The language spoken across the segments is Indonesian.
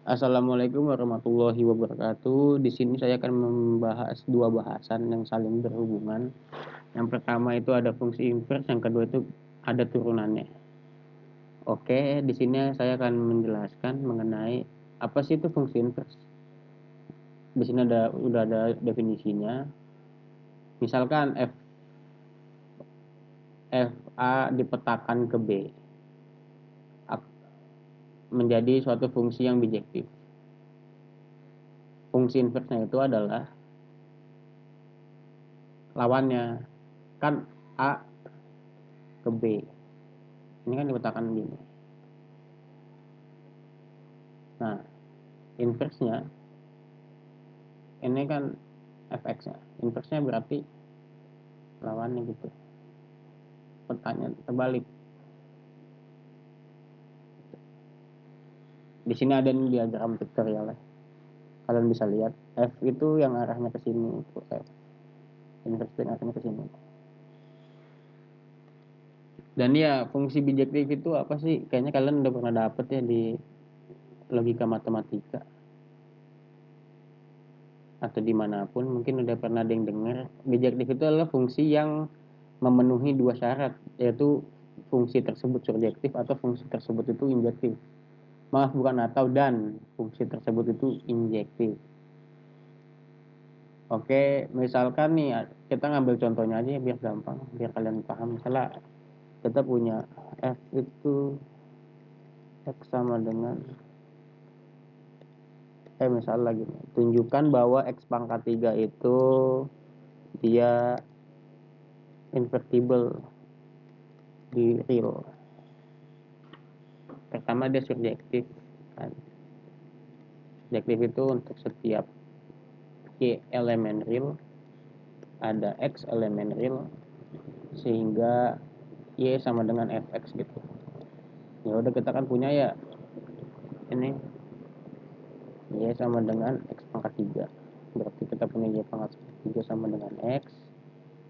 Assalamualaikum warahmatullahi wabarakatuh. Di sini saya akan membahas dua bahasan yang saling berhubungan. Yang pertama itu ada fungsi inverse, yang kedua itu ada turunannya. Oke, di sini saya akan menjelaskan mengenai apa sih itu fungsi inverse. Di sini udah ada definisinya. Misalkan f a dipetakan ke b menjadi suatu fungsi yang bijektif. Fungsi inverse-nya itu adalah lawannya, kan a ke b. Ini kan dipetakan gini. Nah, inverse-nya ini kan fx-nya. Inverse-nya berarti lawannya gitu. Pertanyaan terbalik. Di sini ada nih diagram vektorial ya. Kalian bisa lihat f itu yang arahnya ke sini, itu f. Inverse yang arahnya ke sini. Dan ya, fungsi bijektif itu apa sih? Kayaknya kalian udah pernah dapet ya di logika matematika atau dimanapun, mungkin udah pernah ada yang dengar. Bijektif itu adalah fungsi yang memenuhi dua syarat, yaitu fungsi tersebut surjektif atau fungsi tersebut itu injektif. Maaf, bukan atau dan, fungsi tersebut itu injektif. Oke, misalkan nih kita ngambil contohnya aja ya, biar gampang, biar kalian paham. Misalnya kita punya f itu x sama dengan misal lagi tunjukkan bahwa x pangkat 3 itu dia invertible di real. Pertama dia subjektif kan. Subjektif itu untuk setiap y elemen real ada x elemen real sehingga y sama dengan fx gitu. Ya udah, kita kan punya ya ini y sama dengan x pangkat 3. Berarti kita punya y pangkat 3 sama dengan x.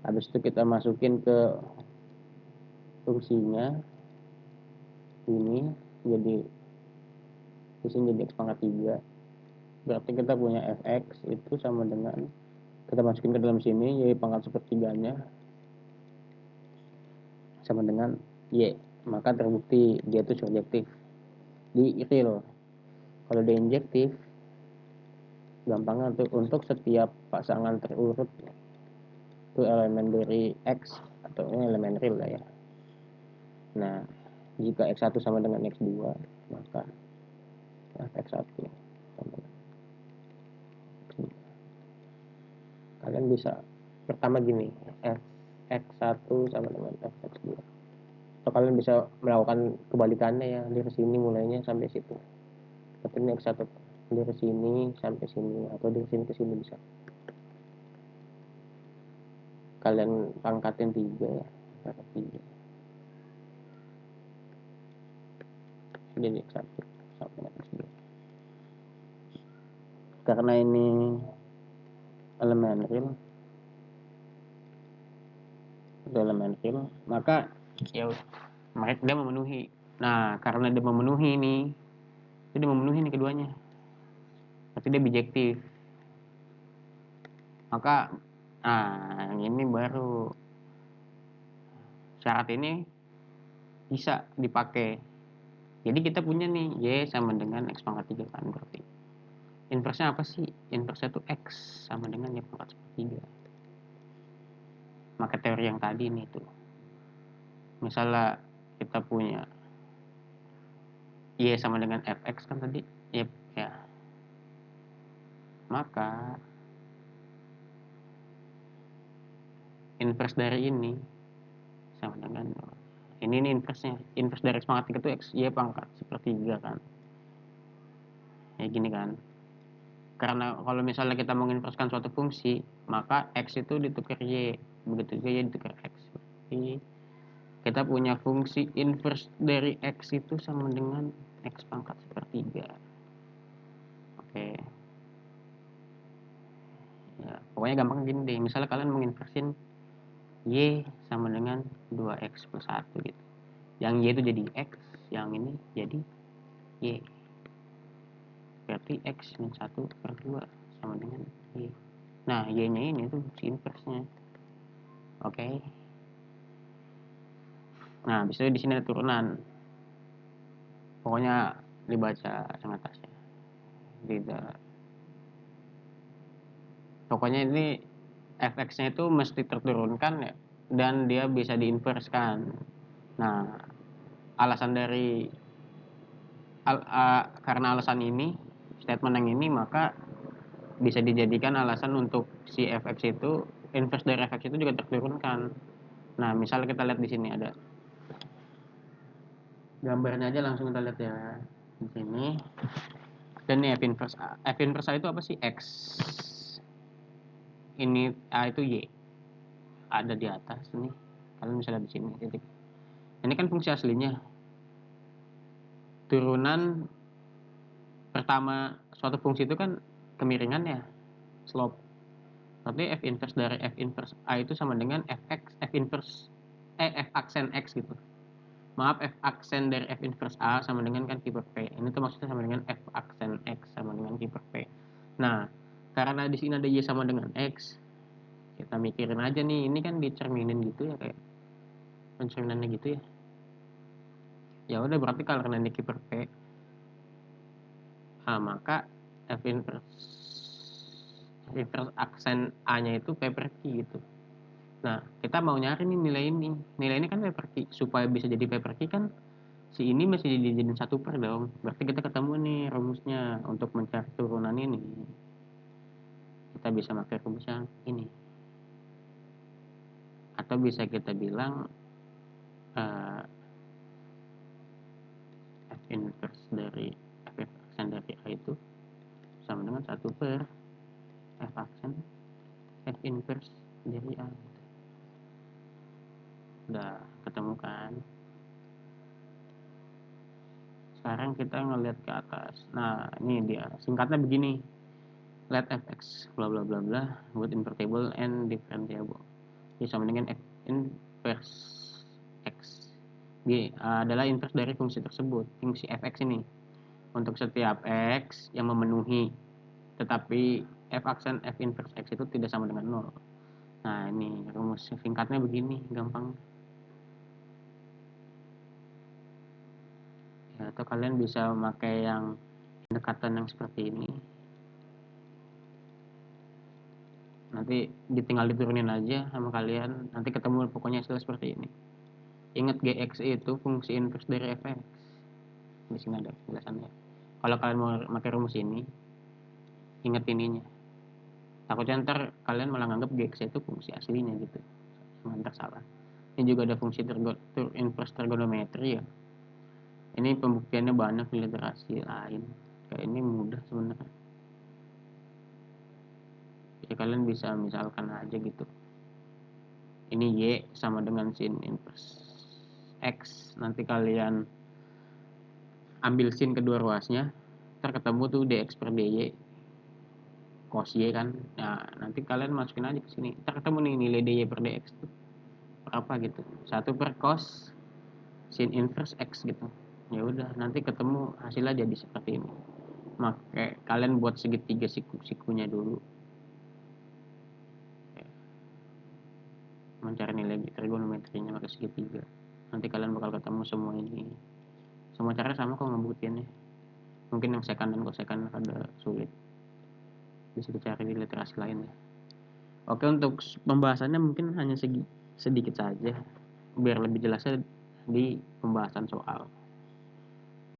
Habis itu kita masukin ke fungsinya ini, jadi di sini jadi x pangkat 3. Berarti kita punya fx itu sama dengan, kita masukin ke dalam sini y pangkat sepertiganya sama dengan y. Maka terbukti dia itu surjektif di real. Kalau dia injektif, gampangnya untuk setiap pasangan terurut itu elemen dari x atau elemen real lah ya. Nah, jika x1 sama dengan x2, maka fx1 sama dengan x2. Kalian bisa pertama gini, fx1 sama dengan fx2. Atau kalian bisa melakukan kebalikannya ya, dari sini mulainya sampai situ. Tapi ini x1 dari sini sampai sini, atau dari sini ke sini bisa. Kalian pangkatin 3 ya, pangkat 3. Jadi x1 sama dengan x2. Karena ini elemen real, maka ya mereka dia memenuhi. Nah, karena dia memenuhi ini, dia memenuhi nih keduanya, berarti dia bijektif. Maka yang ini baru syarat ini bisa dipakai. Jadi kita punya nih y sama dengan x pangkat 3 kan, berarti inverse-nya apa sih? Inverse-nya itu x sama dengan y pangkat 3. Maka teori yang tadi nih tuh, misalnya kita punya y sama dengan fx kan tadi, ya, maka inverse dari ini sama dengan ini inverse-nya. Inverse dari x pangkat 3 itu x y pangkat sepertiga kan. Ya gini kan. Karena kalau misalnya kita menginverskan suatu fungsi, maka x itu ditukar y, begitu juga y ditukar x. Jadi kita punya fungsi inverse dari x itu sama dengan x pangkat sepertiga. Oke. Ya, pokoknya gampang gini deh. Misalnya kalian menginversin y sama dengan 2x plus 1 gitu. Yang y itu jadi x, yang ini jadi y. Oke, berarti X min 1/2 sama dengan Y. Nah, Y-nya ini tuh si inverse-nya. Oke. Nah, bisa di sini ada turunan. Pokoknya dibaca yang atasnya. Tidak. Pokoknya ini fx-nya itu mesti terturunkan ya, dan dia bisa diinverskan. Nah, alasan dari karena alasan ini, statement yang ini, maka bisa dijadikan alasan untuk si fx itu, inverse dari fx itu juga terturunkan. Nah, misal kita lihat di sini ada gambarnya aja, langsung kita lihat ya di sini. Dan ini f inverse A. F inverse A itu apa sih? X. Ini A itu Y. Ada di atas nih. Kalian bisa lihat di sini titik. Ini kan fungsi aslinya. Turunan pertama suatu fungsi itu kan kemiringan ya, slope. Tapi f inverse dari f inverse A itu sama dengan f inverse f aksen X gitu. Maaf, f aksen dari f inverse A sama dengan kan Q per P. Ini tuh maksudnya sama dengan f aksen X sama dengan Q per P. Nah, karena di sini ada Y sama dengan X, kita mikirin aja nih, ini kan dicerminin gitu ya, kayak pencerminannya gitu ya. Ya udah, berarti kalau karena ini Q per P, maka f inverse aksen A-nya itu P per Q gitu. Nah, kita mau nyari nih nilai ini. Nilai ini kan P per Q. Supaya bisa jadi P per Q kan si ini masih dijadiin 1 per dong. Berarti kita ketemu nih rumusnya untuk mencari turunan ini. Kita bisa pakai rumus yang ini. Atau bisa kita bilang f inverse dari f aksen dari A itu sama dengan 1 per f aksen f inverse dari A. Udah ketemu kan? Sekarang kita ngelihat ke atas. Nah, ini dia. Singkatnya begini. Let fx bla bla bla bla with invertible and differentiable. Ini sama dengan f inverse x. Ini adalah inverse dari fungsi tersebut, fungsi fx ini. Untuk setiap x yang memenuhi, tetapi f aksen f inverse x itu tidak sama dengan 0. Nah, ini rumus singkatnya begini, gampang. Ya, atau kalian bisa memakai yang pendekatan yang seperti ini. Nanti ditinggal diturunin aja sama kalian, nanti ketemu pokoknya hasil seperti ini. Ingat, gx itu fungsi inverse dari fx. Di sini ada penjelasannya. Kalau kalian mau pakai rumus ini, ingat ininya. Takutnya ntar kalian malah nganggap gx itu fungsi aslinya gitu, ntar salah. Ini juga ada fungsi inverse trigonometri ya. Ini pembuktiannya banyak di literasi lain. Kayak ini mudah sebenarnya. Ya kalian bisa misalkan aja gitu. Ini Y sama dengan sin inverse X. Nanti kalian ambil sin kedua ruasnya, ntar ketemu tuh dx per dy cos Y kan. Nah, nanti kalian masukin aja ke sini. Ntar ketemu nih nilai dy per dx tuh berapa gitu. 1 per cos sin inverse X gitu. Ya udah, nanti ketemu hasilnya jadi seperti ini. Maka kalian buat segitiga siku-sikunya dulu. Mencari nilai trigonometrinya pakai segitiga. Nanti kalian bakal ketemu semua ini. Semua cara sama kok ngebuktiinnya. Mungkin yang second dan cosecant ada sulit. Bisa dicari di literasi lain ya. Oke, untuk pembahasannya mungkin hanya sedikit saja. Biar lebih jelasnya di pembahasan soal.